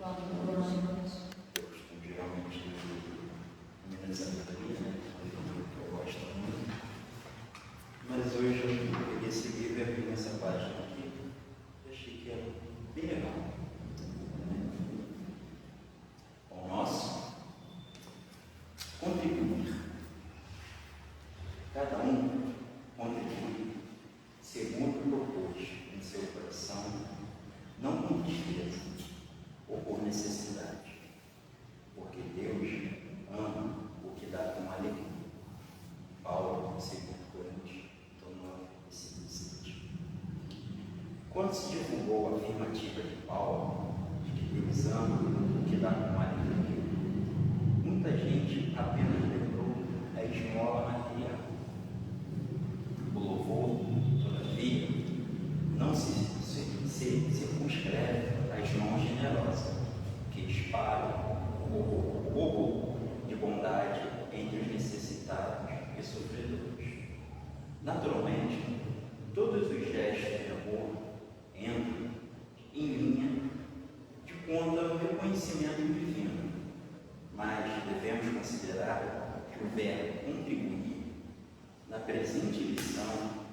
Eu costumo geralmente Minas Sabedoria, né? Que eu gosto muito. Mas hoje eu peguei esse livro e abri nessa página aqui. Eu achei que era bem legal. O nosso contribuir. Cada um contribui segundo propôs em seu coração, não com tristeza ou por necessidade, porque Deus ama o que dá com alegria. Paulo, 2 Coríntios 9:17. Quando se divulgou a afirmativa de Paulo de que Deus ama o que dá com alegria, muita gente apenas lembrou a esmola material. O louvor, todavia, não se circunscreve às mãos generosas, que espalham o fogo de bondade entre os necessitados e sofredores. Naturalmente, todos os gestos de amor entram em linha de conta no reconhecimento divino, mas devemos considerar que o verbo contribuir na presente lição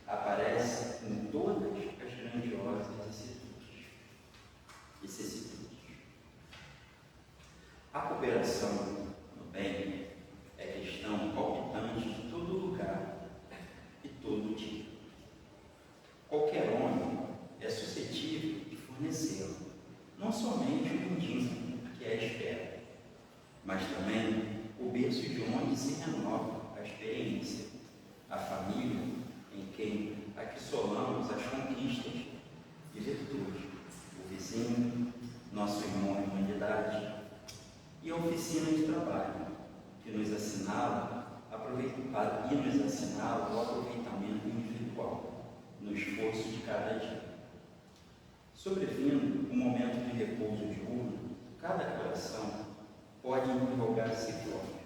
aparece em todas as grandiosas vicissitudes. A cooperação no bem é questão palpitante de todo lugar e todo dia. Qualquer homem é suscetível de fornecê-lo, não somente o indígena que é espera, mas também o berço de onde se renova a experiência, a família em quem aquissolamos as conquistas e virtudes, o vizinho, nosso irmão em humanidade, e a oficina de trabalho, que nos assinala o aproveitamento individual no esforço de cada dia. Sobrevindo um momento de repouso diurno, cada coração pode interrogar-se próprio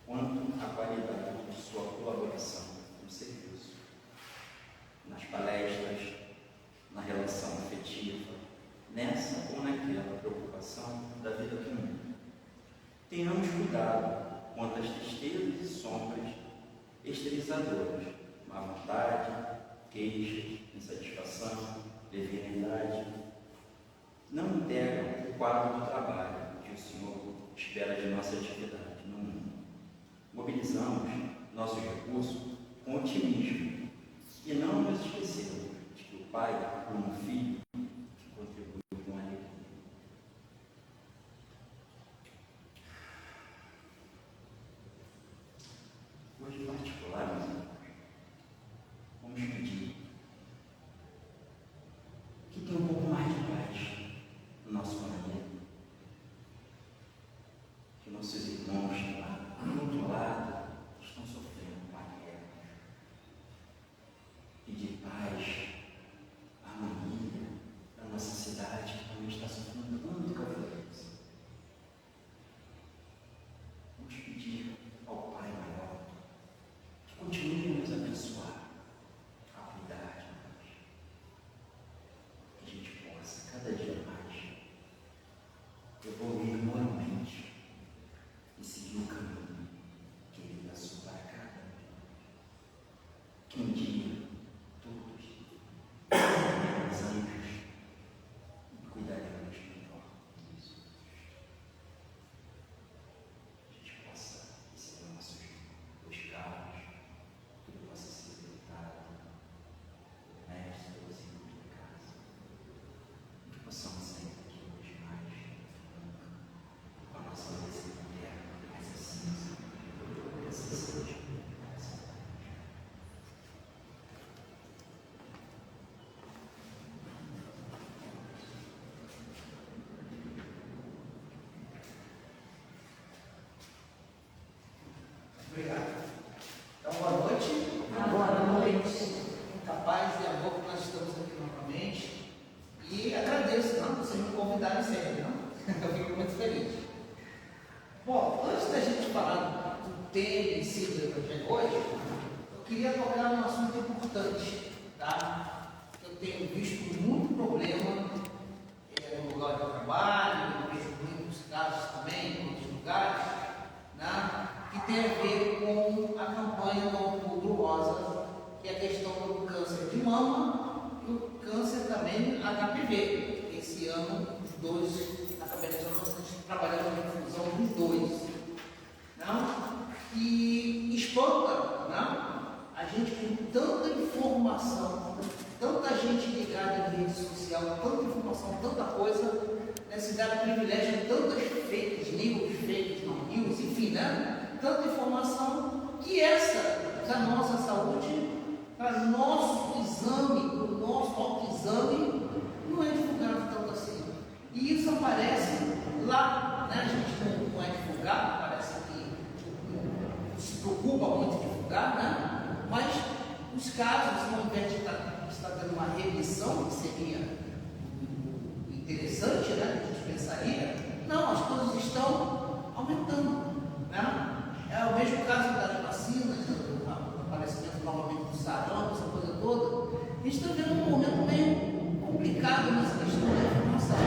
quanto à qualidade de sua colaboração no serviço, nas palestras, na relação afetiva, nessa ou naquela preocupação da vida comum. Tenhamos cuidado quanto às tristezas e sombras esterilizadoras, má vontade, queixas, insatisfação, leviandade. Não integram o quadro do trabalho que o Senhor espera de nossa atividade no mundo. Mobilizamos nossos recursos com otimismo e não nos esquecemos de que o Pai ama um filho que contribui com alegria. Hoje, em particular, meus irmãos, vamos pedir que tenha um pouco mais de paz no nosso planeta, que nossos irmãos lá do outro lado estão sofrendo com a guerra. Pedir paz, harmonia na nossa cidade, que também está sofrendo muita violência. Vamos pedir ao Pai maior que continue a nos abençoar, a cuidar de nós, que a gente possa cada dia mais evoluir moralmente e seguir o caminho que Ele traçou para cada um. Que um dia todos seremos anjos e cuidaremos melhor disso. A gente possa receber nossos dois carros, tudo possa ser deitado, o mestre, os irmãos de casa, e que possamos sair daqui hoje mais com a nossa receita interna, mais assim seja. Obrigado. Então, boa noite. Boa noite. Muita paz e amor que nós estamos aqui novamente. E agradeço, não? Vocês me convidaram sempre, não? Eu fico muito feliz. Bom, antes da gente falar do tema em si do Evangelho hoje, eu queria tocar num assunto importante, tá? Eu tenho visto muito problema no lugar de trabalho, também a HPV. Esse ano, os dois, na cabeça nós estamos trabalhando na fusão dos dois. Não? E espanta, não? A gente com tanta informação, tanta gente ligada em rede social, tanta informação, tanta coisa, né? Se dá o privilégio de tantas fake news, enfim, né? Tanta informação, que essa, da nossa saúde, para nosso exame, para o nosso autoexame, não é divulgado tanto assim. E isso aparece lá, né? A gente não é divulgado, parece que se preocupa muito em divulgar, né? Mas os casos, ao invés de estar dando uma remissão, que seria interessante, né? A gente pensaria, não, as coisas estão aumentando, né? É o mesmo caso das vacinas, o aparecimento novamente do sarampo, essa coisa toda. A gente está vendo um momento meio complicado nessa questão da informação.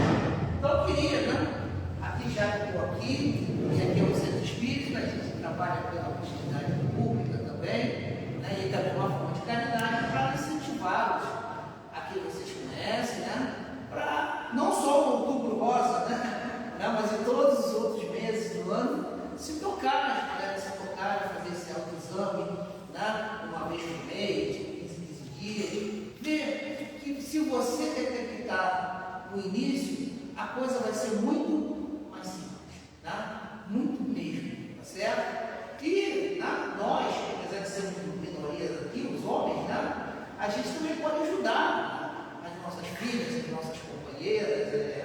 Então eu queria, né? Aqui já estou aqui, e aqui é o Centro Espírita, a gente trabalha pela utilidade pública também, né? E também uma forma de caridade para incentivá-los a que vocês conhecem, né? Para não só o Outubro Rosa, né? Mas em todos os outros meses do ano, se tocar, fazer esse autoexame, né? Uma vez por mês, 15 dias, ver que se você detectar no início, a coisa vai ser muito mais simples, né? Muito mesmo, tá certo? E né, nós, apesar de sermos minorias aqui, os homens, né? A gente também pode ajudar as nossas filhas, as nossas companheiras,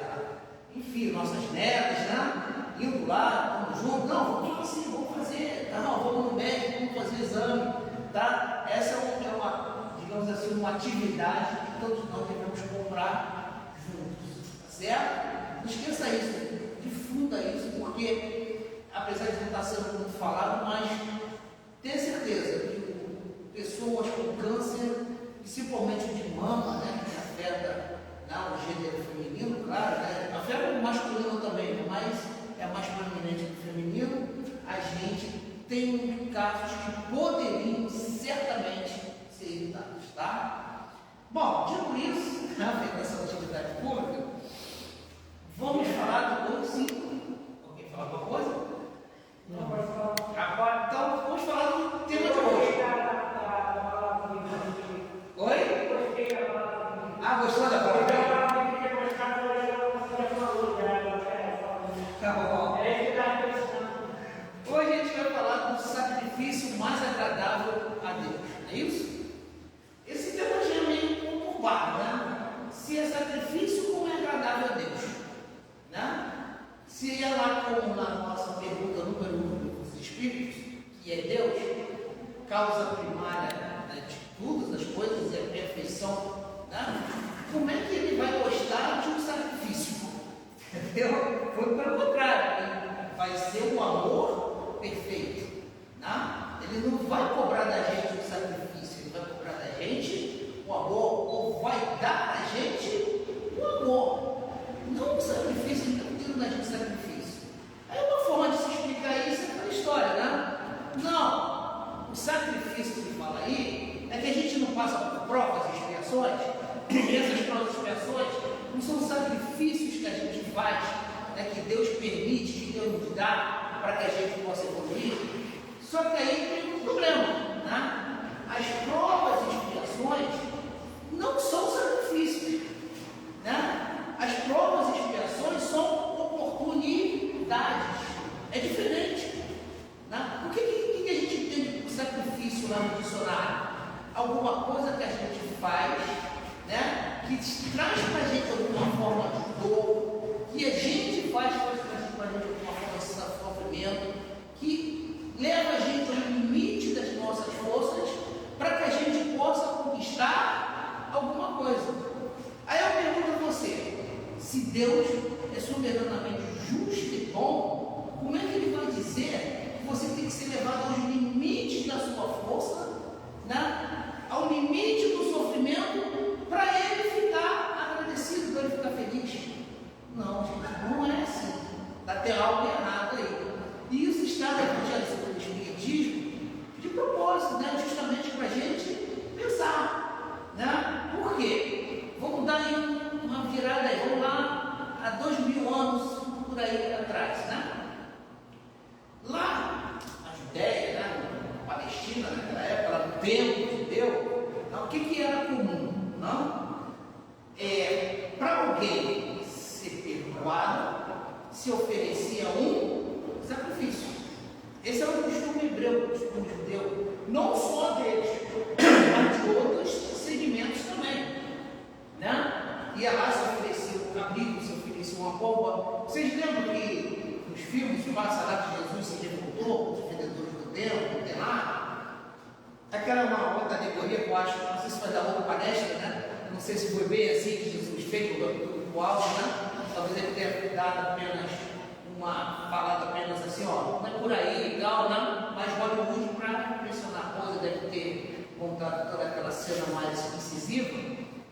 enfim, nossas netas, né? Indo lá, vamos juntos, não, vamos assim, vamos fazer, não, vamos no médico, vamos fazer exame, tá? Essa é uma, digamos assim, uma atividade que todos nós devemos comprar juntos, tá certo? Não esqueça isso, difunda isso, porque, apesar de não estar sendo muito falado, mas tenha certeza que pessoas com câncer, principalmente de mama, né, que afeta o gênero feminino, claro, né, afeta o masculino também, mas é mais prominente do feminino, a gente tem casos que poderiam certamente ser evitados, tá? Bom, dito isso, na essa atividade pública, vamos falar do sim. Alguém falar alguma coisa? Não, pode falar. Agora, então, vamos falar do tema de hoje. Oi? Ah, gostou da palavra? Hoje a gente vai falar do sacrifício mais agradável a Deus, não é isso? Esse tema já é meio conturbado, né? Se é sacrifício, como é agradável a Deus? Né? Se é lá como na nossa pergunta número 1 dos Espíritos, que é Deus, causa primária, né, de tudo, das coisas, é a perfeição, né? Como é que ele vai gostar de um sacrifício? Entendeu? Foi pelo contrário, né? Vai ser um amor perfeito, né? Ele não vai cobrar da gente um sacrifício, ele vai cobrar da gente o amor, ou vai dar a gente o amor, não um sacrifício, ele está pedindo da gente sacrifício. Aí uma forma de se explicar isso é aquela história, né? Não, o sacrifício que ele fala aí é que a gente não passa por provas e expiações, e essas provas e expiações não são sacrifícios que a gente faz, né, que Deus permite, que Deus nos dá para que a gente possa evoluir. Só que aí tem um problema, né? As provas e expiações não são sacrifícios, né? As provas e expiações são oportunidades, é diferente, né? O que a gente entende por sacrifício lá no dicionário? Alguma coisa que a gente faz, né, que traz para a gente alguma forma de dor, que a gente faz para a gente alguma forma de sofrimento, que leva a gente ao limite das nossas forças para que a gente possa conquistar alguma coisa. Aí eu pergunto a você, se Deus é soberanamente justo e bom, como é que ele vai dizer que você tem que ser levado aos limites da sua força, né, ao limite do sofrimento, para ele ficar agradecido, para ele ficar feliz? Não, gente, não é assim. Está até algo errado aí. E isso está no Evangelho segundo o Espiritismo de propósito, né? Justamente para a gente pensar, né? Por quê? Vamos dar aí alguém ser perdoado, se oferecia um sacrifício. Esse é um costume hebreu, um costume judeu, não só deles, mas de outros segmentos também, né? Ia lá, se oferecia um cabrito, se oferecia uma pomba. Vocês lembram que nos filmes passa lá que Jesus se revoltou com os vendedores do templo, tem lá? Aquela é uma outra alegoria que eu acho, não sei se vai dar outra palestra, né? Não sei se foi bem assim que Jesus fez o alvo, né? Talvez ele tenha dado apenas falado apenas assim, ó, não é por aí, legal, né? Mas Hollywood, para impressionar a coisa, deve ter montado toda aquela cena mais incisiva.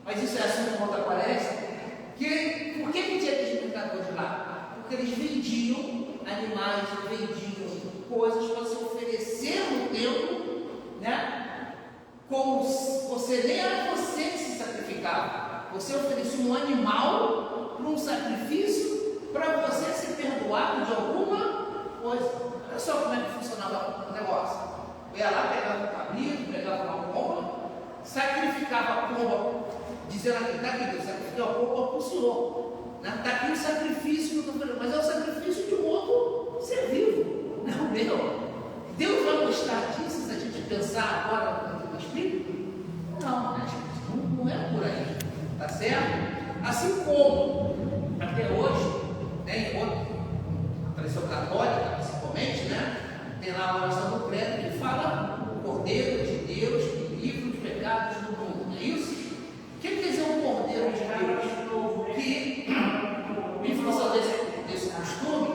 Mas isso é assunto como outra palestra. Por que tinha aqueles mercadores lá? Porque eles vendiam animais, vendiam coisas para se oferecer no templo, né? Como você nem era você que se sacrificava, você oferecia um animal para um sacrifício para você ser perdoado de alguma coisa. Olha só como é que funcionava o negócio. Eu ia lá, pegava um cabrito, pegava uma pomba, sacrificava a pomba, dizendo aqui, está aqui, Deus, sacrificou a pomba para o Senhor. Está aqui o sacrifício que eu estou fazendo, mas é o sacrifício de um outro ser vivo, não meu. Deus vai gostar disso se a gente pensar agora no Espírito? Não, né, gente? Não é por aí, tá certo? Assim como até hoje, tem a tradição católica, principalmente, né? Tem lá a oração do credo que fala o Cordeiro de Deus que livra os pecados do mundo, não é isso? O que quer dizer o Cordeiro de Deus? Que, em função desse costume,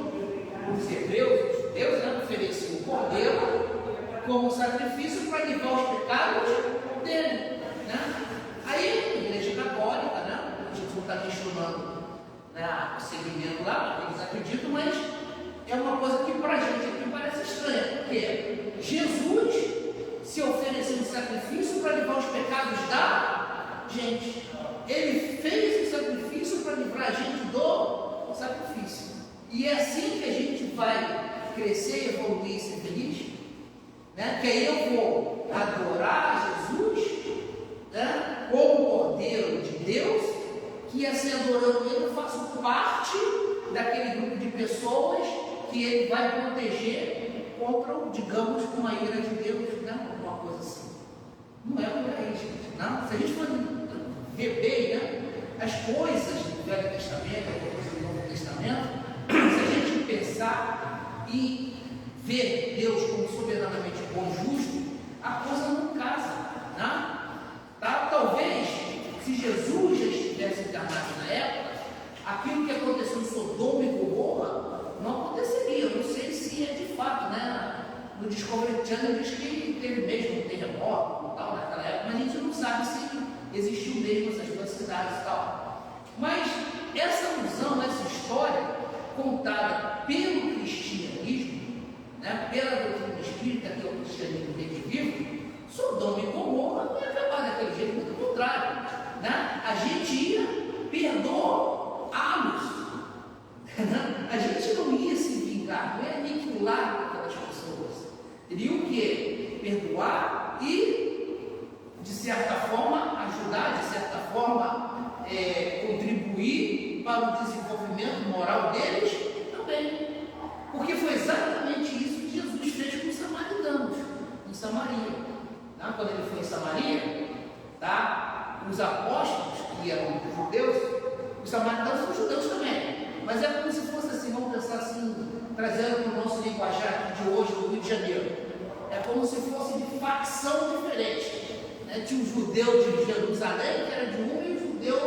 os hebreus, os judeus, né, ofereciam o Cordeiro como sacrifício para livrar os pecados dele, né? Aí, a Igreja Católica, né? A gente não está questionando o segmento lá, eles acreditam, mas é uma coisa que para a gente aqui parece estranha, porque Jesus se ofereceu em sacrifício para livrar os pecados da gente. Ele fez o sacrifício para livrar a gente do sacrifício. E é assim que a gente vai crescer, evoluir e ser feliz, né? Que aí eu vou adorar Jesus, né? Como Cordeiro de Deus, que assim adorando ele, eu faço parte daquele grupo de pessoas que ele vai proteger contra, digamos, uma ira de Deus, né? Alguma coisa assim. Não é por aí, gente. Não. Se a gente for ver bem, né, as coisas do Velho Testamento, as coisas do Novo Testamento, se a gente pensar e ver Deus como soberanamente bom e justo, a coisa não casa, né? Tá? Talvez, se Jesus já estivesse encarnado na época, aquilo que aconteceu em Sodoma e Gomorra não aconteceria. Eu não sei se é de fato, né? No Discovery Channel diz que teve mesmo um terremoto e tal naquela época, mas a gente não sabe se existiu mesmo essas duas cidades e tal. Mas essa alusão, essa história contada pelo cristianismo, né, pela doutrina espírita, que é o cristianismo vivo, Sodoma e Gomorra não ia acabar daquele jeito, muito contrário, né? A gente ia perdoá-los, a gente não ia se vingar, não ia aniquilar aquelas pessoas. Teria o quê? Perdoar e, de certa forma, ajudar, de certa forma, contribuir para o desenvolvimento moral deles também. Porque foi exatamente isso que Jesus fez com os samaritanos, em Samaria. Tá? Quando ele foi em Samaria, tá? Os apóstolos, que eram judeus, os samaritanos são judeus também. Mas é como se fosse assim, vamos pensar assim, trazendo para o nosso linguajar de hoje, do Rio de Janeiro. É como se fosse de facção diferente. Né? Tinha um judeu de Jerusalém, que era de um, e o judeu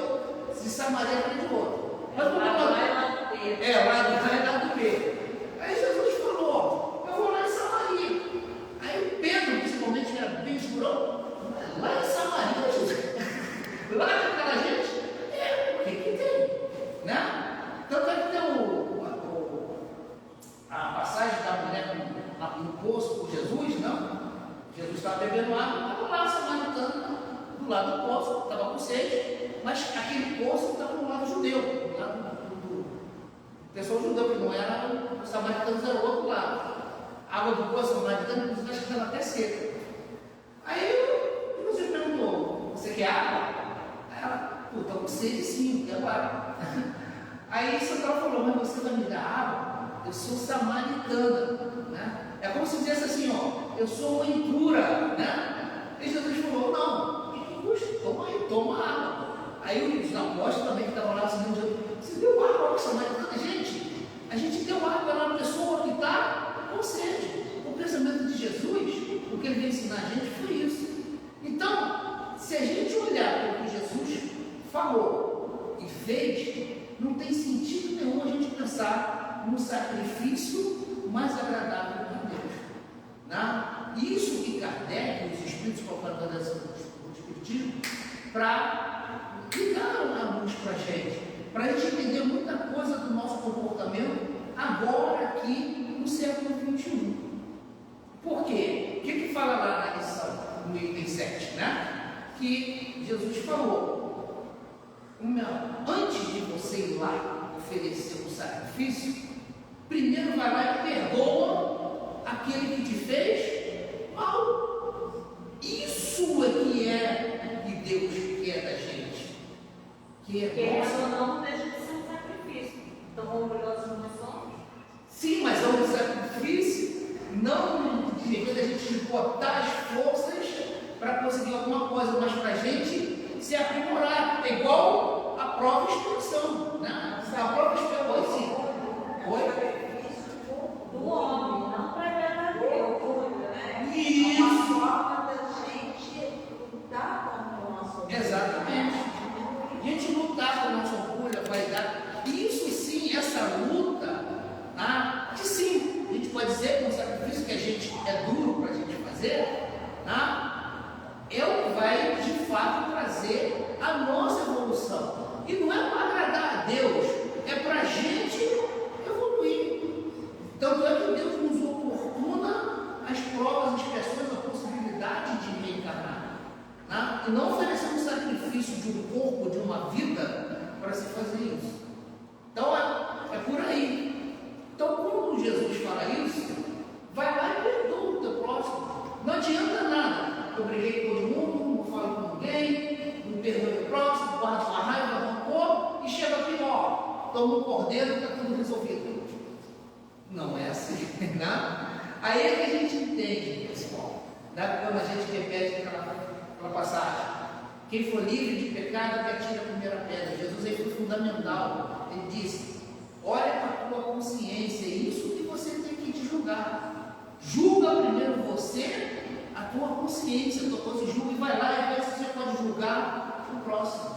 de Samaria, que era de outro. Mas lá do A e lá do B. Aí Jesus falou, eu vou lá em Samaria. Aí Pedro, principalmente, que era bem durão, lá em Samaria, Jesus. Lá com aquela gente, o que tem? Né? Tanto é que tem a passagem da mulher no poço com Jesus, não? Jesus estava bebendo água, estava lá samaritano, do lado do poço, estava com sede, mas aquele poço estava no lado judeu, do lado do pessoal judeu, que não era, os samaritanos eram o outro lado. A água do poço samaritano, inclusive, acho que estava até seca. Aí Jesus perguntou, você quer água? Aí ela, estou com sede sim, e agora? Aí Santana falou, mas você vai me dar água? Eu sou samaritana, né? É como se dissesse assim, ó, eu sou uma impura, né? E Jesus falou, não, que custa? Toma aí, toma água. Aí os apóstolos também que estavam lá, assim, você deu água para samaritana? Gente, a gente deu água lá na pessoa que está com sede. O pensamento de Jesus, o que ele veio ensinar a gente foi isso. Então, se a gente olhar para o que Jesus falou e fez, não tem sentido nenhum a gente pensar no sacrifício mais agradável para Deus. Né? Isso que Kardec e os espíritos propagandas do Espiritismo, para ligar a luz para a gente entender muita coisa do nosso comportamento agora aqui no século XXI. Por quê? O que fala lá na lição, no item 7, né? Que Jesus falou, antes de você ir lá oferecer um sacrifício, primeiro vai lá e perdoa aquele que te fez mal. Isso é que é de Deus, que é da gente. Que é ou não deixa de ser um sacrifício. Então, orgulhosos nós somos. Sim, mas é um sacrifício, não de repente a gente botar as forças para conseguir alguma coisa, mas para a gente se aprimorar. É igual a prova e expiação, né? A prova e expiação, assim. Oi? Do homem, não para agradar a Deus, né? Isso. É uma forma da gente lutar contra o nosso orgulho. Exatamente. A gente lutar com a nossa orgulho, a vaidade. Isso sim, essa luta, né? Que sim, a gente pode dizer que um sacrifício que a gente é duro para a gente fazer, né? É o que vai de fato trazer a nossa evolução. E não é para agradar a Deus, é para a gente evoluir. Tanto é que Deus nos oportuna as provas, as expressões, a possibilidade de reencarnar. Né? E não oferecer um sacrifício de um corpo, de uma vida, para se fazer isso. Então é por aí. Então, quando Jesus fala isso, vai lá e perdoa o teu próximo. Não adianta nada. Eu briguei com todo mundo, não falo com ninguém, não perdoe o próximo, guardo uma raiva, rancor, e chega aqui, ó, toma um cordeiro e está tudo resolvido. Não é assim, né? Aí é que a gente entende, pessoal, né? Quando a gente repete aquela passagem. Quem for livre de pecado, que atire a primeira pedra. Jesus aí foi fundamental. Ele disse, olha para a tua consciência, é isso que você tem que te julgar. Julga primeiro você, a tua consciência, a tua consciência, julga e vai lá e vê se você pode julgar o próximo.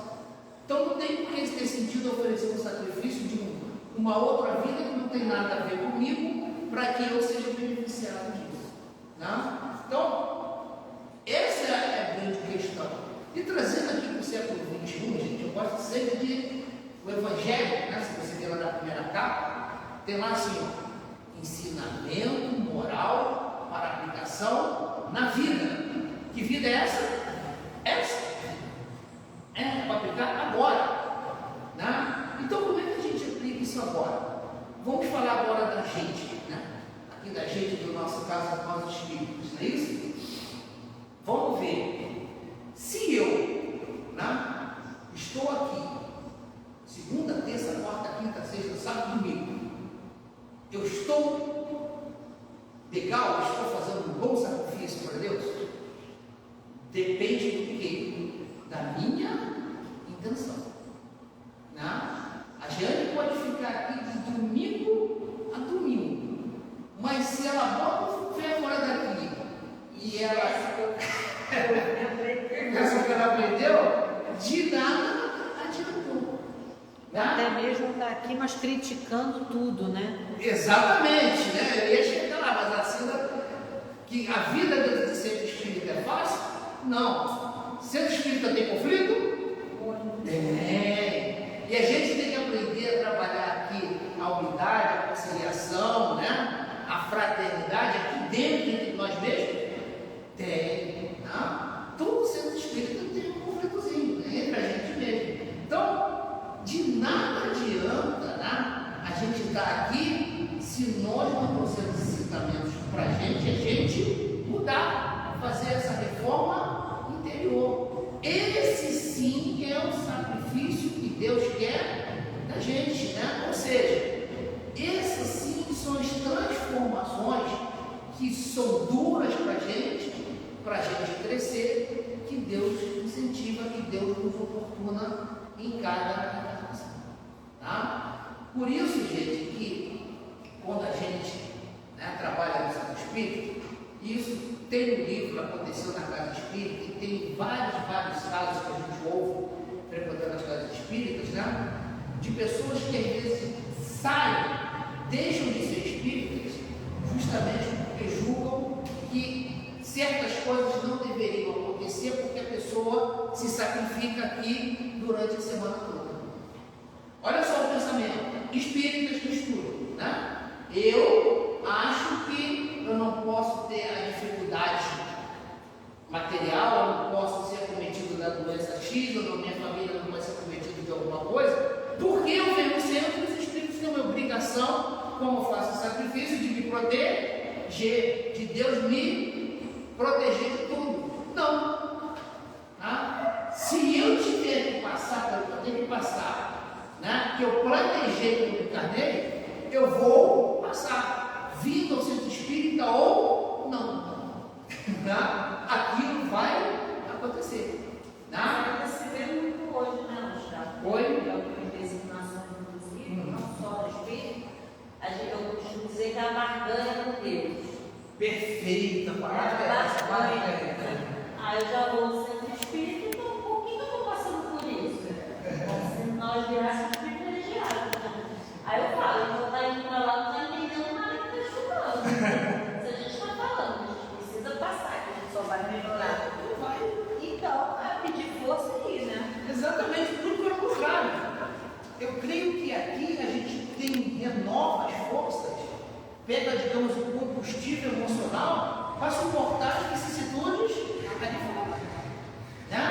Então não tem por que ter sentido oferecer um sacrifício de uma outra vida que não tem nada a ver comigo, para que eu seja beneficiado disso. Né? Então, essa é a grande questão. E trazendo aqui para o século XXI, gente, eu gosto sempre de o Evangelho, né? Se você ver lá na primeira capa, tem lá assim, ó, ensinamento moral para aplicação na vida. Que vida é essa? Essa. É para aplicar agora. Né? Então, como é que a gente aplica isso agora? Vamos falar agora da gente, né? Aqui da gente, do nosso caso, nós espíritos, não é isso? Vamos ver. Se eu, né, estou aqui, segunda, terça, quarta, quinta, sexta, sábado, domingo, eu estou legal, estou fazendo um bom sacrifício para Deus? Depende do quê? Da minha intenção. Né? A Jane pode ficar aqui de domingo a domingo, mas se ela bota o pé fora daqui e ela essa que ela aprendeu, de nada adiantou. Né? Até mesmo está aqui, mas criticando tudo, né? Exatamente, né? Eu ia chegar lá, mas assim, que a vida de ser espírita é fácil? Não. Ser espírita tem conflito? Tem. E a gente tem que aprender a trabalhar aqui a unidade, a conciliação, né? A fraternidade aqui dentro de nós mesmos? Tem. Né? Todo centro espírita tem um conflitozinho, né? Entre a gente mesmo. Então, de nada adianta, né? A gente estar aqui se nós não trouxermos ensinamentos para a gente mudar, fazer essa reforma interior. Esse sim é um sacrifício que Deus quer da gente, né? Ou seja, essas sim são as transformações que são duras para a gente crescer, que Deus incentiva, que Deus nos oportuna em cada encarnação. Tá? Por isso, gente, que quando a gente, né, trabalha no Centro Espírita, isso tem um livro que aconteceu na Casa Espírita, e tem vários casos que a gente ouve frequentando as casas espíritas, né, de pessoas que às vezes saem, deixam de ser espíritas, justamente porque julgam que certas coisas não deveriam acontecer porque a pessoa se sacrifica aqui durante a semana toda. Olha só o pensamento, espíritas que estudam, né? Eu acho que eu não posso ter a dificuldade material, eu não posso ser acometido da doença X, ou na minha família não vai ser acometido de alguma coisa, porque eu venho no centro, os espíritos têm uma obrigação, como eu faço o sacrifício, de me proteger, de Deus me proteger de tudo. Não. Tá? Se eu tiver que passar pelo que eu tenho que passar, né, que eu planejei quando eu encarnei, eu vou passar, vindo ao centro espírita ou não. Tá? Aquilo vai acontecer. Tá? Você vê muito hoje, né, Gustavo? Oi? Eu designação do espírito, não só do espírito. Eu costumo dizer que é a barganha com Deus. Perfeita palavra essa, Aí eu já vou ao centro espírita, então por que eu estou passando por isso? Como se nós virássemos privilegiados. Aí eu falo, então está indo para lá, não está entendendo nada que está estudando. Se a gente está falando, a gente precisa passar, que a gente só vai melhorar. Não vai. Então, é pedir força aí, né? Exatamente, tudo pelo contrário. Eu creio que aqui a gente renova as forças, pega, digamos, o combustível emocional para suportar as vicissitudes ali fora, né?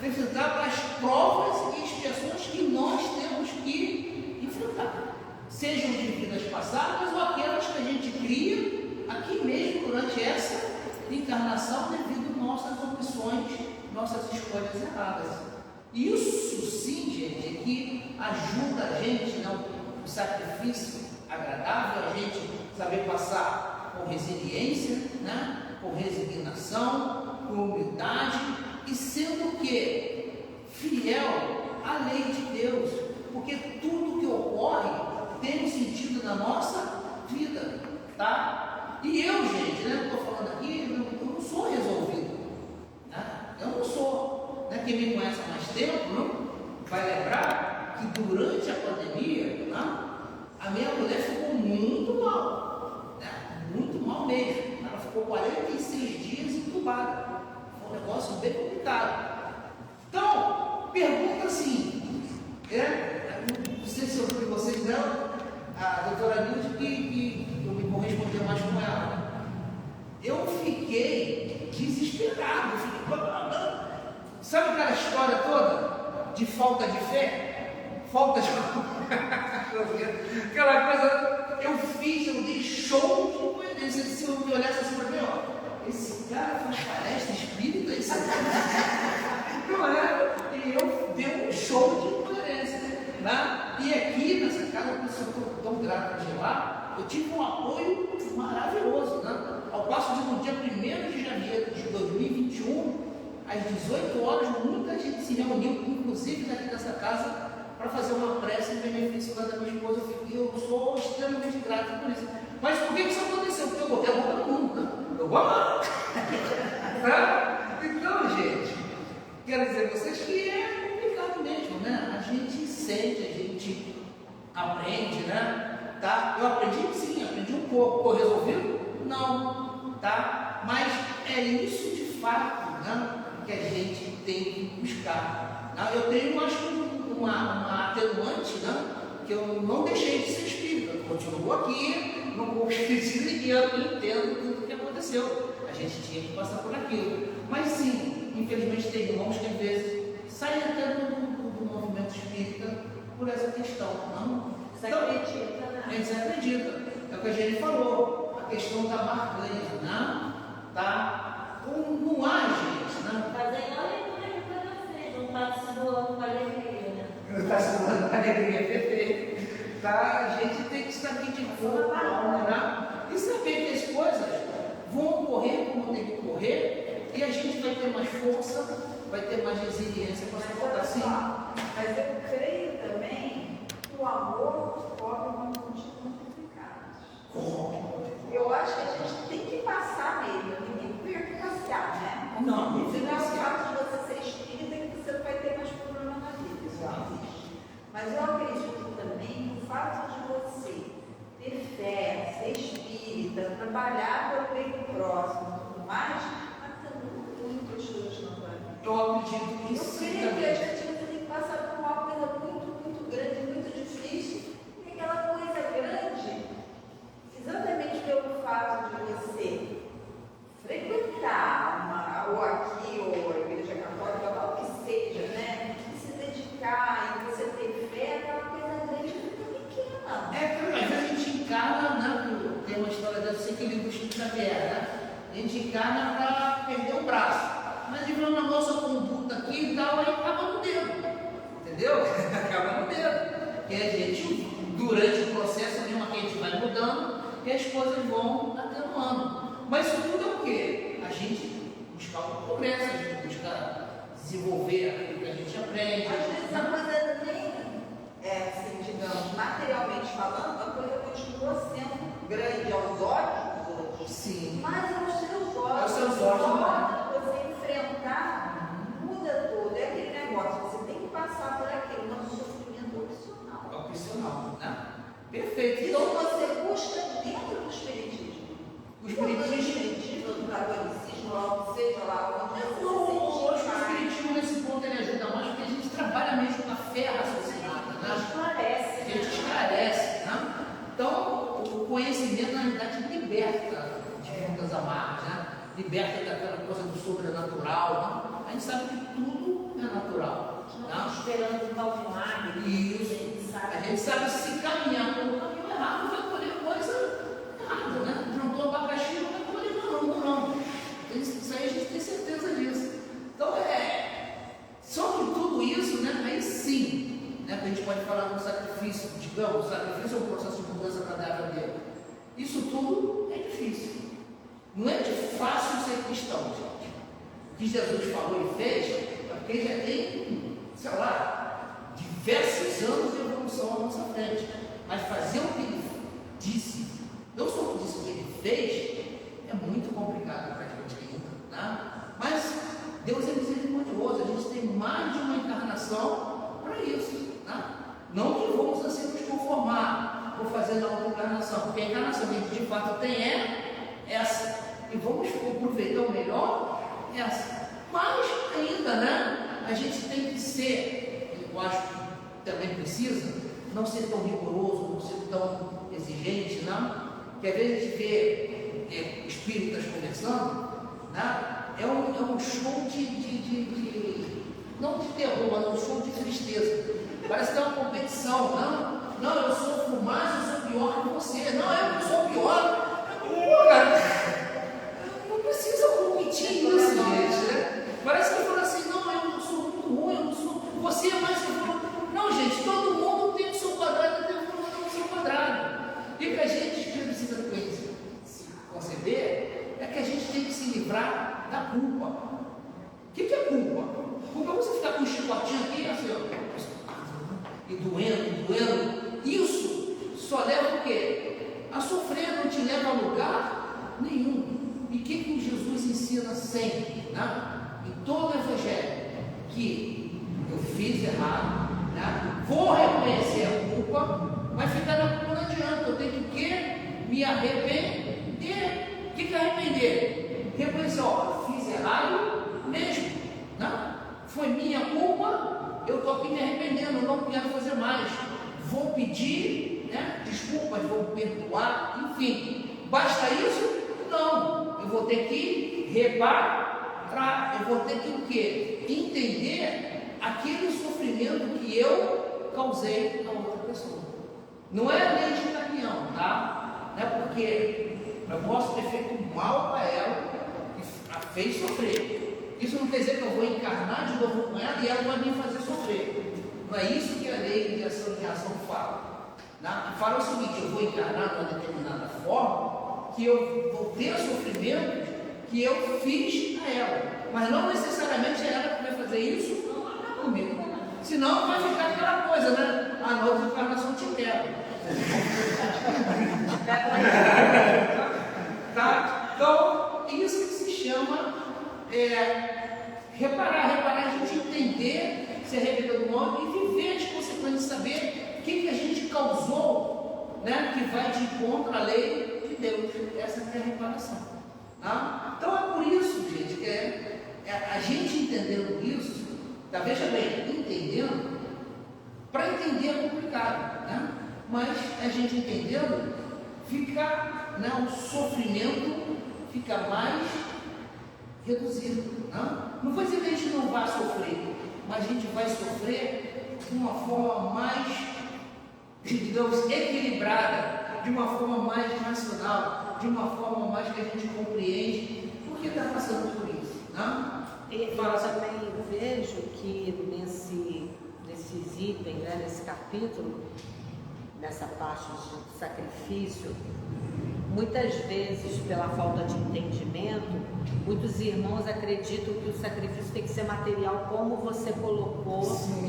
Enfrentar as provas e expiações que nós temos que enfrentar, sejam de vidas passadas ou aquelas que a gente cria aqui mesmo durante essa encarnação devido às nossas opções, nossas escolhas erradas. Isso sim, gente, é que ajuda a gente, né, o sacrifício agradável, a gente saber passar com resiliência, né, com resignação, com humildade e sendo que fiel à lei de Deus, porque tudo que ocorre tem um sentido na nossa vida, tá? E eu, gente, né, estou falando aqui, eu não sou resolvido, né? Eu não sou, né? Quem me conhece há mais tempo, não vai lembrar que durante a pandemia, né, a minha mulher ficou muito mal, né? Muito mal mesmo. Ela ficou 46 dias entubada. Foi um negócio bem complicado. Então, pergunta assim, não sei se eu fui vocês não, a doutora Nilde que eu me vou responder mais com ela. Eu fiquei desesperado, sabe aquela história toda de falta de fé? Falta de aquela coisa, eu dei show de incoerência. Se eu me olhasse assim para mim, ó, esse cara faz palestra espírita, esse cara, não é? E eu dei um show de incoerência, né? E aqui nessa casa, eu sou tão grato de lá, eu tive um apoio maravilhoso, né? Ao passo de no dia 1º de janeiro de 2021, às 18 horas, muita gente se reuniu, inclusive daqui dessa casa, para fazer uma prece em benefício da minha esposa. Eu sou extremamente grato por isso. Mas por que isso aconteceu? Porque eu botei a boca no mundo, né? Eu vou lá. Então, gente, quero dizer a vocês que é complicado mesmo, né? A gente sente, a gente aprende, né? Tá? Eu aprendi sim, aprendi um pouco. Estou resolvido? Não. Tá? Mas é isso de fato, né, que a gente tem que buscar. Né? Eu tenho, acho que, uma atenuante, né, que eu não deixei de ser espírita. Eu continuo aqui, no corpo espírita, e eu entendo tudo o que aconteceu. A gente tinha que passar por aquilo. Mas sim, infelizmente tem irmãos que às vezes saem até do movimento espírita por essa questão. Não? Você acredita, né? Você acredita. É o que a gente falou, a questão da barganha, né? Tá? Não há, gente, né? Fazer igual a leitura que você fez, não está se doando com alegria, né? Não está simulando a alegria, perfeito. Tá? A gente tem que saber de corpo, né? E saber que as coisas vão ocorrer como tem que ocorrer, e a gente vai ter mais força, vai ter mais resiliência para suportar assim. Mas eu creio também que o amor dos pobres vão continuar multiplicados. Eu acho que a gente tem que passar mesmo, ninguém tem que passear, né? Não, Não é o fato de você ser espírita que você não vai ter mais problema na vida, isso não existe. Mas eu acredito também que o fato de você ter fé, ser espírita, trabalhar pelo bem do próximo e tudo mais, está dando muitas coisas na tua vida. Eu acredito que Eu sim creio que a também. gente tem que passar por uma coisa muito, muito grande, muito difícil, e aquela coisa grande, exatamente pelo fato de você frequentar ou aqui, ou a igreja católica, ou o que seja, né? E se dedicar, e você ter fé, aquela coisa grande fica pequena. Às vezes a gente encarna, né? Tem uma história dessa assim que ele do Chico Xavier, né? A gente encarna para perder o braço. Mas ele falou na nossa conduta aqui e tal, aí acaba no dedo. Entendeu? Acaba no dedo. E a gente, durante o processo mesmo que a gente vai mudando, e as coisas vão atenuando. Mas isso tudo é o quê? A gente buscar o progresso, a gente buscar desenvolver aquilo que a gente aprende. Às vezes a coisa nem é assim, digamos, materialmente falando, a coisa continua sendo grande aos olhos dos outros. Sim. Mas aos seus olhos, Aos seus olhos, só você enfrentar, muda tudo. É aquele negócio, você tem que passar por aquilo, mas o sofrimento opcional. Opcional, né? Perfeito. Isso você busca dentro do espiritismo. O espiritismo, do catolicismo, ou seja lá, onde você eu acho que o sente espiritismo nesse ponto ele ajuda mais porque a gente trabalha mesmo com a fé raciocinada, né? Esclarece. A gente esclarece, né? Então, o conhecimento, na realidade, liberta de muitas amarras, né? Liberta daquela coisa do sobrenatural, né? A gente sabe que tudo é natural. Não Né? esperando o tal milagre. Isso. A gente sabe se caminhar pelo caminho errado, vai colher coisa errada, né? Plantou abacaxi, não vai colher não. Isso aí a gente tem certeza disso. Então, sobre tudo isso, né? Aí sim, né? Que a gente pode falar do sacrifício, digamos, o sacrifício é um processo de mudança cadáver dele. Isso tudo é difícil. Não é de fácil ser cristão, gente. O que Jesus falou e fez, é porque já tem, sei lá, diversos anos de evolução à nossa frente. Mas fazer o que ele disse, não só o que disse, o que ele fez, é muito complicado para a gente ainda. Né? Mas Deus é misericordioso, a gente tem mais de uma encarnação para isso. Né? Não que vamos assim nos conformar por fazer na outra encarnação, porque a encarnação que a gente de fato tem é essa. E vamos aproveitar o melhor essa. Mas ainda, né? A gente tem que ser, eu acho que também precisa, não ser tão rigoroso, não ser tão exigente, não. Porque às vezes a gente vê espíritas conversando, né? É um show não de terror, mas um show de tristeza. Parece que é uma competição, não, eu sofro mais, eu sou pior que você. Não, eu não sou pior. Pô, cara, não precisa competir isso, gente, né? Parece que fala assim, não, eu não sou muito ruim, eu não sou. Você é mais que eu. Não, gente, todo mundo tem o seu quadrado, tem o seu quadrado. E o que a gente precisa se conceber é que a gente tem que se livrar da culpa. O que é culpa? Culpa é você ficar com um chicotinho aqui, assim, ó, e doendo. Isso só leva o quê? A sofrer, não te leva a lugar nenhum. E o que Jesus ensina sempre, né? Em todo o Evangelho? Que eu fiz errado, né? Vou reconhecer a culpa, mas ficar na culpa não adianta. Eu tenho que o quê? Me arrepender. O que é arrepender? Reconhecer, ó, fiz errado mesmo, né? Foi minha culpa, eu estou aqui me arrependendo, não quero fazer mais. Vou pedir, né? Desculpas, vou perdoar, enfim. Basta isso? Não. Eu vou ter que reparar, eu vou ter que o quê? Entender aquele sofrimento que eu causei a outra pessoa. Não é lei de caminhão, tá? Não é porque eu posso ter feito mal para ela e a fez sofrer. Isso não quer dizer que eu vou encarnar de novo com ela e ela vai me fazer sofrer. Não é isso que a lei de ação e reação fala. Que fala o seguinte: eu vou encarnar de uma determinada forma, que eu vou ter sofrimentos que eu fiz a ela, mas não necessariamente é ela que vai fazer isso comigo. Senão vai ficar aquela coisa, né? A nova encarnação te quebra. Tá? Então, isso que se chama reparar, a gente entender, se arrepender do mal e viver as consequências, saber o que a gente causou, né? Que vai de encontro à lei de Deus. Essa é a reparação. Tá? Então é por isso, gente, que a gente entendendo isso, tá, veja bem, entendendo, para entender é complicado, né? Mas a gente entendendo, fica, né, o sofrimento fica mais reduzido. Né? Não vou dizer que a gente não vai sofrer, mas a gente vai sofrer de uma forma mais, digamos, equilibrada, de uma forma mais racional, de uma forma mais que a gente compreende o que está passando por isso. Né? Eu também vejo que nesses itens, né, nesse capítulo, nessa parte de sacrifício, muitas vezes, pela falta de entendimento, muitos irmãos acreditam que o sacrifício tem que ser material, como você colocou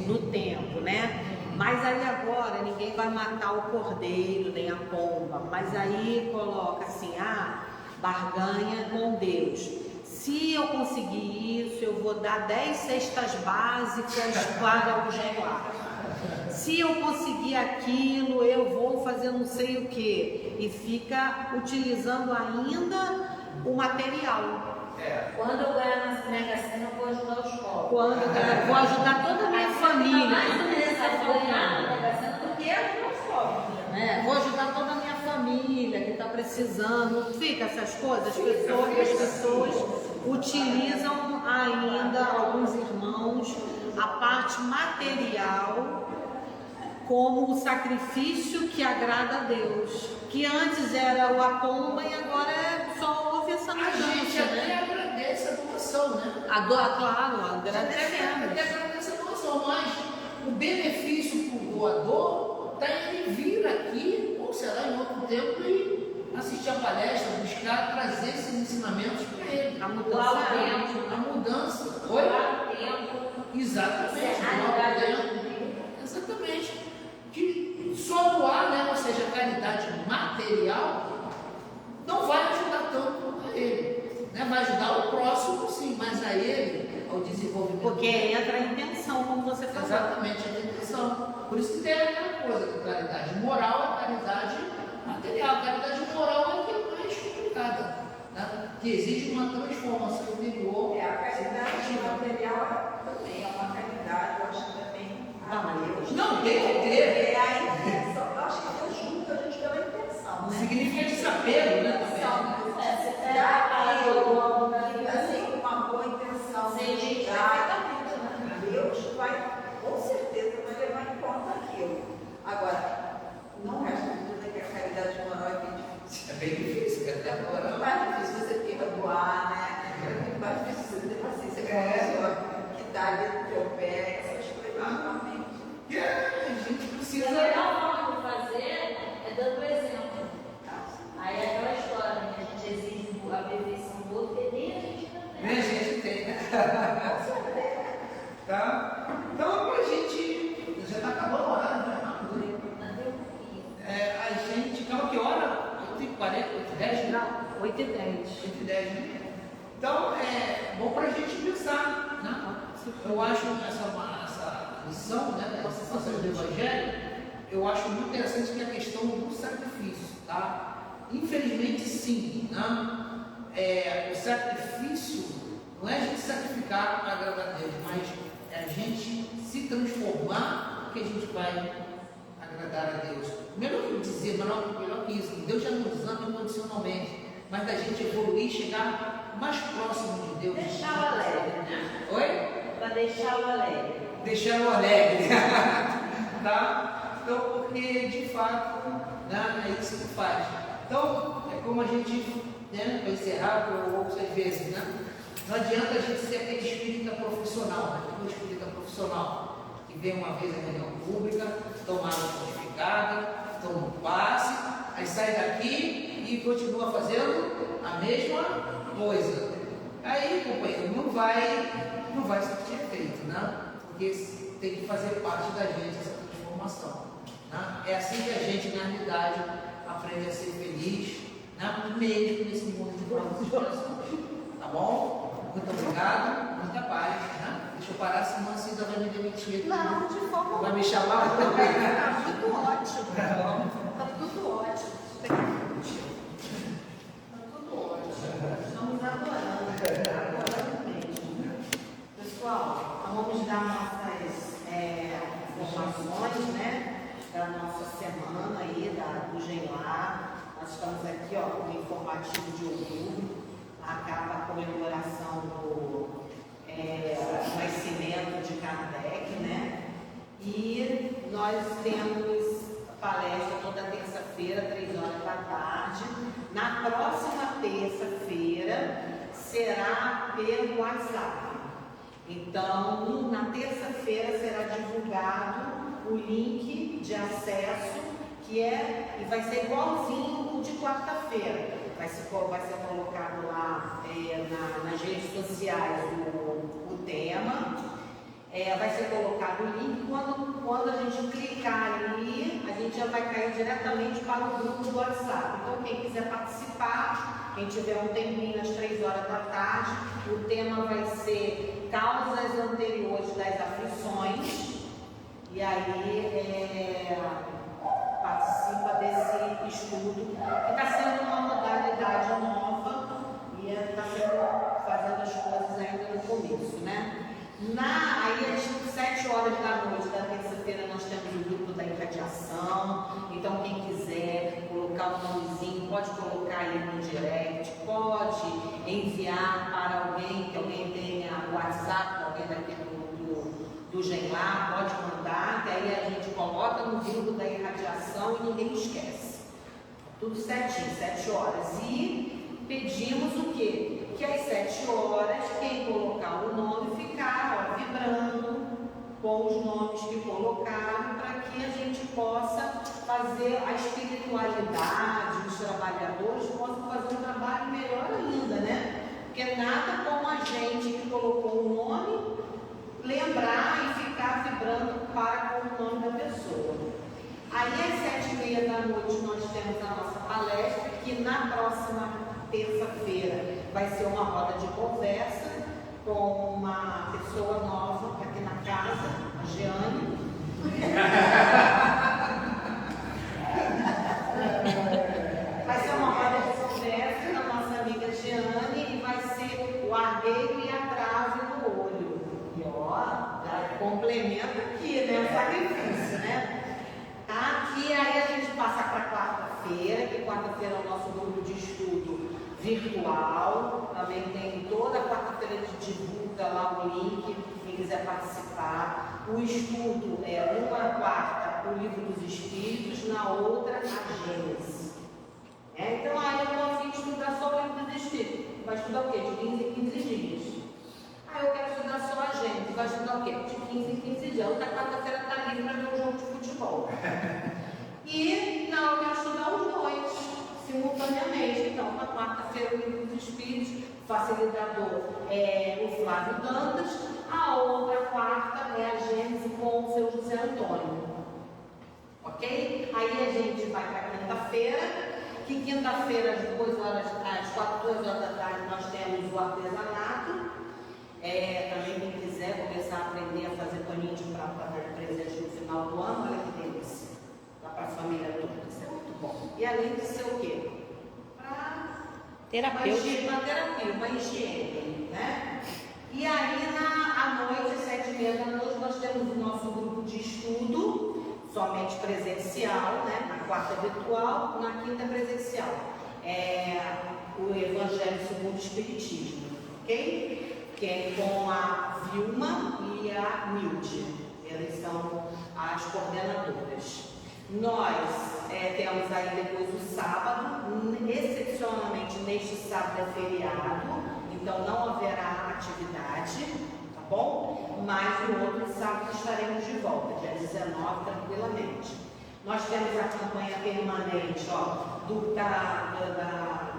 no tempo, né? Mas aí agora ninguém vai matar o cordeiro, nem a pomba, mas aí coloca assim, barganha com Deus. Se eu conseguir isso, eu vou dar 10 cestas básicas para o jejuar. Se eu conseguir aquilo, eu vou fazer não sei o que. E fica utilizando ainda o material. Quando eu ganhar na Mega Sena, eu vou ajudar os pobres. Vou ajudar toda a minha família. Mais interessante ganhar na Mega Sena do que ajudar os pobres. Vou ajudar toda a minha família que está precisando. Fica essas coisas, as pessoas utilizam ainda, alguns irmãos, a parte material como o sacrifício que agrada a Deus, que antes era a pomba e agora só houve essa mudança. A gente até agradece a doação, né? Claro, agradecemos. Até agradece a doação, mas o benefício para o doador está em ele vir aqui, ou será em outro tempo, e assistir a palestra, buscar trazer esses ensinamentos para ele. A mudança. A mudança. Oi? Exatamente. Exatamente. Que só doar, né? Ou seja, a caridade material não vai ajudar tanto a ele, né? Vai ajudar o próximo, sim, mas a ele, ao desenvolvimento. Porque entra a intenção, como você falou. Exatamente, a intenção. Por isso que tem aquela coisa da caridade moral, a caridade material. A caridade moral é que é mais complicada, né? Que exige uma transformação interior. A caridade material também é uma caridade, eu acho que também. Não, tem que ter. A intenção, eu acho que Deus julga a gente pela intenção, né? Significa desapego, né? Assim, uma boa intenção, Deus vai, com certeza, vai levar em conta aquilo. Agora, não resta dúvida que a caridade moral é bem difícil. É bem difícil, caridade moral. É mais difícil você fica doar, né? É mais difícil você ter paciência com a pessoa que dá ali no teu pé, essas coisas, realmente. A gente precisa. A melhor forma de fazer é dando exemplo. Aí é aquela história, né, que a gente exige a perfeição do outro, que nem a gente não tem. Nem a gente tem, né? Tá? Então a gente já está acabando o horário, né? A gente acaba que hora? 8h40, 8h10? Não, 8h10. 8h10, né? Então é bom para a gente pensar, né? Eu acho essa lição, né, da nossa situação do Evangelho, eu acho muito interessante que a questão do sacrifício, tá? Infelizmente sim, né? O sacrifício não é a gente sacrificar para agradar a Deus, mas é a gente se transformar que a gente vai agradar a Deus. Melhor que dizer, melhor que isso, Deus já nos ama incondicionalmente, mas da gente evoluir e chegar mais próximo de Deus. Deixar o alegre, né? Oi? Para deixar o alegre. Deixar o alegre. Tá? Então, porque de fato, né, é isso que faz. Então, é como a gente, né, para encerrar, ou outras vezes, né? Não adianta a gente ser aquele espírita profissional, né? Aquele espírita profissional que vem uma vez à reunião pública, tomaram certificado, tomam um passe, aí sai daqui e continua fazendo a mesma coisa. Aí, companheiro, não vai surtir efeito, né? Porque tem que fazer parte da gente essa transformação. Né? É assim que a gente, na realidade, aprende a ser feliz, né? Mesmo nesse mundo de provas e expiações. Tá bom? Muito obrigado, muita paz. Né? Deixa eu parar, senão a Cida vai me demitir. Não, de forma alguma. Vai me chamar? Tá tudo ótimo. Tá tudo ótimo. Estamos adorando mesmo. Pessoal, então vamos dar nossas informações, né, da nossa semana aí, do GENLAR. Nós estamos aqui, ó, com o informativo de outubro, acaba a comemoração do nascimento de Kardec, né? E nós temos palestra toda terça-feira, 3 horas da tarde. Na próxima terça-feira será pelo WhatsApp. Então, na terça-feira será divulgado o link de acesso, e vai ser igualzinho o de quarta-feira. Vai ser colocado lá nas redes sociais o tema. Vai ser colocado o link. Quando a gente clicar ali, a gente já vai cair diretamente para o grupo do WhatsApp. Então, quem quiser participar, quem tiver um tempinho às 3 horas da tarde, o tema vai ser causas anteriores das aflições. E aí, participa desse estudo, que está sendo uma modalidade nova e está fazendo as coisas ainda no começo, né? Aí, às 7 horas da noite da terça-feira, nós temos o grupo da irradiação. Então, quem quiser colocar o nomezinho, pode colocar aí no direct, pode enviar para alguém, que alguém tenha o WhatsApp, alguém daqui do GENLAR, pode mandar, que aí a gente coloca no grupo da irradiação e ninguém esquece. Tudo certinho, 7 horas. E pedimos o quê? Que às 7 horas, quem colocar o nome ficar vibrando com os nomes que colocaram, para que a gente possa fazer a espiritualidade, os trabalhadores possam fazer um trabalho melhor ainda, né? Porque nada como a gente que colocou o nome lembrar e ficar vibrando para com o nome da pessoa. Aí às 7h30 da noite nós temos a nossa palestra, que na próxima terça-feira vai ser uma roda de conversa com uma pessoa nova aqui na casa, a Jeane. Vai ser uma roda de conversa com a nossa amiga Jeane e vai ser o argueiro e a trave no olho. E ó, complementa aqui, né? O sacrifício, né? E aí a gente passa para quarta-feira, que quarta-feira é o nosso grupo de estudo virtual. Também tem toda quarta-feira a gente divulga lá o link, quem quiser participar. O estudo é numa quarta o Livro dos Espíritos, na outra a Gênesis. Então aí eu vou afim de estudar só o Livro dos Espíritos. Vai estudar o quê? De 15 em 15 dias. Eu quero estudar só a Gênesis. Vai estudar o quê? De 15 em 15 dias. Outra quarta-feira está livre para ver um jogo de futebol. E não, eu quero estudar os dois simultaneamente. Então, na quarta-feira, o Livro dos Espíritos, facilitador o Flávio Dantas, a outra quarta é a Gênesis com o seu José Antônio. Ok? Aí a gente vai para quinta-feira, que quinta-feira, às 4 horas da tarde, nós temos o artesanato. Também quem quiser começar a aprender a fazer paninho de prato para dar presente no final do ano, olha que delícia. Para a família toda, isso é muito bom. E além de ser o quê? Uma terapia, uma higiene, né? E aí, à noite, às 7h30 da noite, nós temos o nosso grupo de estudo, somente presencial, né? Na quarta virtual, na quinta presencial. O Evangelho segundo o Espiritismo, ok? Que é com a Vilma e a Milde. Elas são as coordenadoras. Nós temos aí depois o sábado, excepcionalmente neste sábado é feriado, então não haverá atividade, tá bom? Mas no outro sábado estaremos de volta, dia 19, tranquilamente. Nós temos a campanha permanente,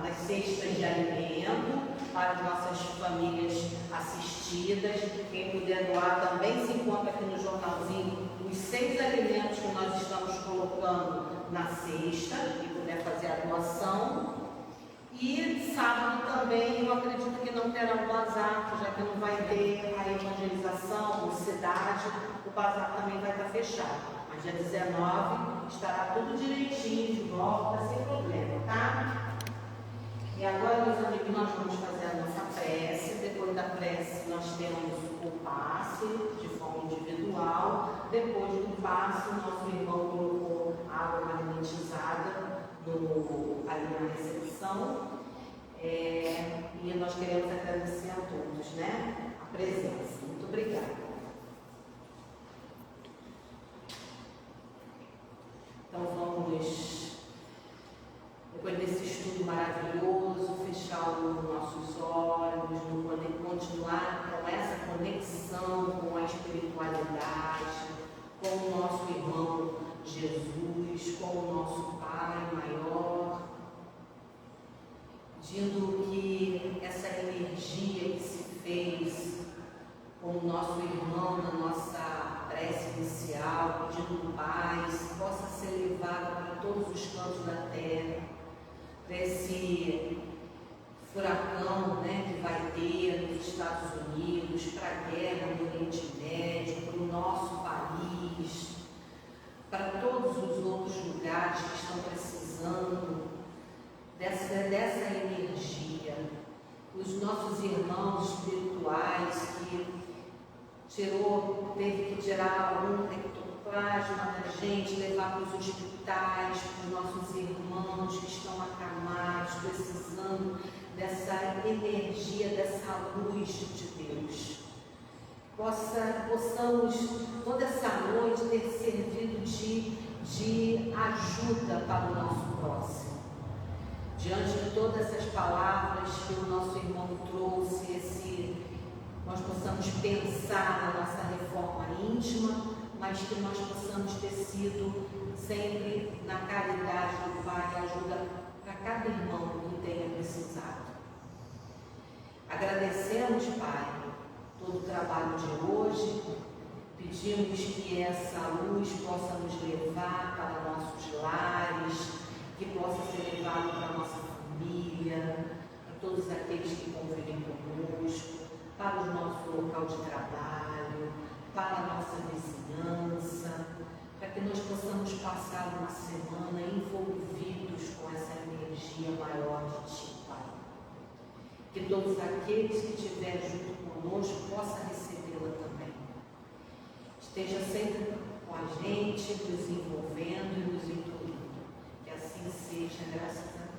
das cestas de alimento para as nossas famílias assistidas. Quem puder doar também se encontra aqui no jornalzinho os 6 alimentos que nós estamos colocando na cesta e puder fazer a doação. E sábado também eu acredito que não terá o bazar, já que não vai ter a evangelização, publicidade, o bazar também vai estar fechado. Mas dia 19 estará tudo direitinho, de volta, sem problema, tá? E agora, meus amigos, nós vamos fazer a nossa prece. Depois da prece, nós temos o passe de forma individual. Depois do passe, o nosso irmão colocou água magnetizada ali na recepção. E nós queremos agradecer a todos, né? A presença. Muito obrigada. Então vamos, depois desse estudo maravilhoso, fechar os nossos olhos, continuar com essa conexão com a espiritualidade, com o nosso irmão Jesus, com o nosso Pai maior, pedindo que essa energia que se fez com o nosso irmão na nossa prece inicial, pedindo paz, possa ser levada para todos os cantos da terra, para esse furacão, né, que vai ter nos Estados Unidos, para a guerra no Oriente Médio, para o nosso país, para todos os outros lugares que estão precisando dessa energia. Os nossos irmãos espirituais que teve que tirar algum ectoplasma da gente, levar para os hospitais, para os nossos irmãos que estão acamados, precisando dessa energia, dessa luz de Deus. Possamos toda essa noite ter servido de ajuda para o nosso próximo. Diante de todas essas palavras que o nosso irmão trouxe, nós possamos pensar na nossa reforma íntima, mas que nós possamos ter sido sempre na caridade do Pai, ajuda para cada irmão que tenha precisado. Agradecemos, Pai, todo o trabalho de hoje, pedimos que essa luz possa nos levar para nossos lares, que possa ser levado para a nossa família, para todos aqueles que convivem conosco, para o nosso local de trabalho, para a nossa vizinhança, para que nós possamos passar uma semana envolvidos com essa energia maior de Ti, Pai. Que todos aqueles que estiverem junto conosco possam recebê-la também. Esteja sempre com a gente, nos envolvendo e nos incluindo. Que assim seja, graças a Deus.